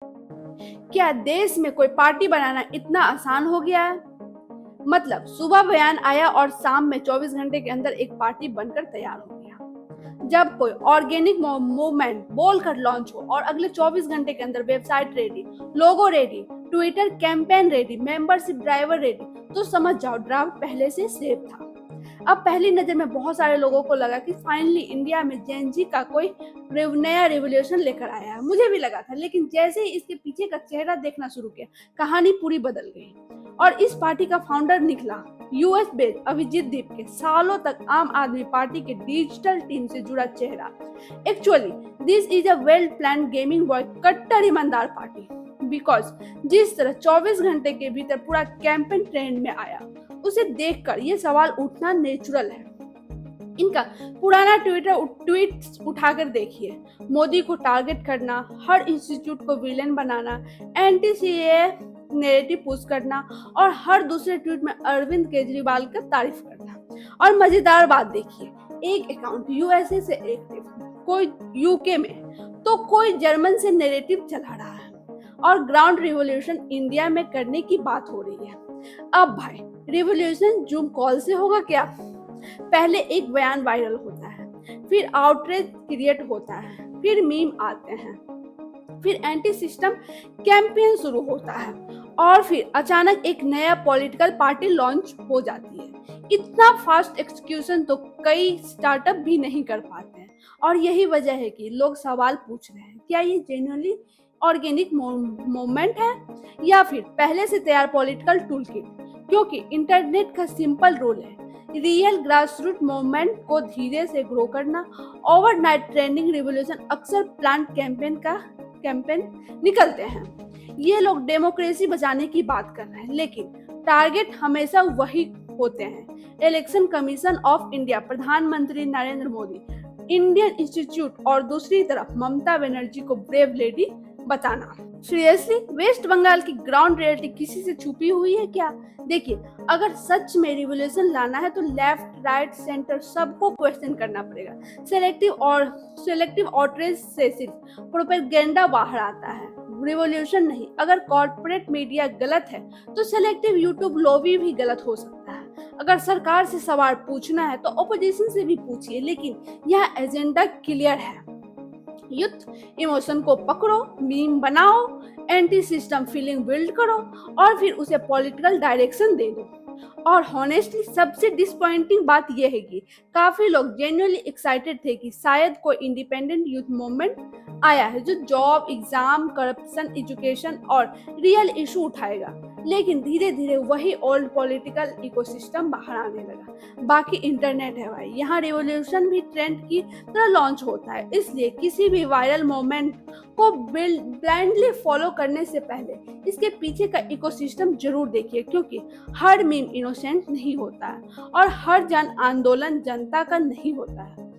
क्या देश में कोई पार्टी बनाना इतना आसान हो गया है? मतलब सुबह बयान आया और शाम में 24 घंटे के अंदर एक पार्टी बनकर तैयार हो गया। जब कोई ऑर्गेनिक मूवमेंट बोलकर लॉन्च हो और अगले 24 घंटे के अंदर website ready, logo ready, Twitter campaign ready, membership driver ready, तो समझ जाओ ड्राफ्ट पहले से सेव था। अब पहली नजर में बहुत सारे लोगों को लगा कि फाइनली इंडिया में जेन जी का कोई नया रिवोल्यूशन लेकर आया है। मुझे भी लगा था, लेकिन जैसे ही इसके पीछे का चेहरा देखना शुरू किया, कहानी पूरी बदल गई। और इस पार्टी का फाउंडर निकला यूएस बेस्ड अभिजीत दीप के सालों तक आम आदमी पार्टी के डिजिटल टीम से जुड़ा चेहरा। Actually this is a well plan gaming boy, कट्टर ईमानदार पार्टी। बिकॉज जिस तरह 24 घंटे के भीतर पूरा कैंपेन ट्रेंड में आया, उसे देखकर ये सवाल उठना नेचुरल है। इनका पुराना ट्वीट उठाकर देखिए। मोदी को टारगेट करना, हर इंस्टीट्यूट को विलेन बनाना, एंटी सीए नेरेटिव पुश करना और हर दूसरे ट्वीट में अरविंद केजरीवाल का तारीफ करना। और मजेदार बात देखिए, एक अकाउंट यूएसए से एक्टिव, कोई यूके में, तो कोई जर्मन से नेरेटिव चला रहा है और ग्राउंड रिवॉल्यूशन इंडिया में करने की बात हो रही है। अब भाई रिवॉल्यूशन जूम कॉल से होगा क्या? पहले एक बयान वायरल होता है, फिर आउटरीच क्रिएट होता है, फिर मीम आते हैं, फिर एंटी सिस्टम कैंपेन शुरू होता है और फिर अचानक एक नया पॉलिटिकल पार्टी लॉन्च हो जाती है। इतना फास्ट एक्सक्यूशन तो कई स्टार्टअप भी नहीं कर पाते हैं। और यही वजह है कि लोग सवाल पूछ रहे हैं, क्या ये जेन्युइनली ऑर्गेनिक मूवमेंट है या फिर पहले से तैयार पॉलिटिकल टूल किट? क्योंकि इंटरनेट का सिंपल रूल है, रियल ग्रासरूट मूवमेंट को धीरे से ग्रो करना। ओवरनाइट ट्रेंडिंग रिवॉल्यूशन अक्सर प्लान कैंपेन निकलते हैं। ये लोग डेमोक्रेसी बचाने की बात कर रहे हैं, लेकिन टारगेट हमेशा वही होते हैं। इलेक्शन कमीशन ऑफ इंडिया, प्रधानमंत्री नरेंद्र मोदी, इंडियन इंस्टीट्यूट और दूसरी तरफ ममता बनर्जी को ब्रेव लेडी बताना। सीरियसली वेस्ट बंगाल की ग्राउंड रियलिटी किसी से छुपी हुई है क्या? देखिए, अगर सच में रिवॉल्यूशन लाना है तो लेफ्ट राइट सेंटर सबको क्वेश्चन करना पड़ेगा। सेलेक्टिव आउटरीच से सिर्फ प्रोपेगेंडा बाहर आता है, रिवॉल्यूशन नहीं। अगर कॉर्पोरेट मीडिया गलत है तो सेलेक्टिव यूट्यूब लॉबी भी गलत हो सकता है। अगर सरकार से सवाल पूछना है तो ओपोजिशन से भी पूछिए, लेकिन यह एजेंडा क्लियर है। युद्ध इमोशन को पकड़ो, मीम बनाओ, एंटी सिस्टम फीलिंग बिल्ड करो और फिर उसे पॉलिटिकल डायरेक्शन दे दो। और हॉनेस्टली सबसे डिसपॉइंटिंग बात यह है कि काफी लोग जेन्युइनली एक्साइटेड थे कि शायद कोई इंडिपेंडेंट यूथ मूवमेंट आया है जो जॉब, एग्जाम, करप्शन, एजुकेशन और रियल इशू उठाएगा। लेकिन धीरे धीरे वही ओल्ड पॉलिटिकल इकोसिस्टम बाहर आने लगा। बाकी इंटरनेट है भाई, यहाँ रिवॉल्यूशन भी ट्रेंड की तरह लॉन्च होता है। इसलिए किसी भी वायरल मोमेंट को ब्लाइंडली फॉलो करने से पहले इसके पीछे का इकोसिस्टम जरूर देखिए, क्योंकि हर मीम इनोसेंट नहीं होता है और हर जन आंदोलन जनता का नहीं होता है।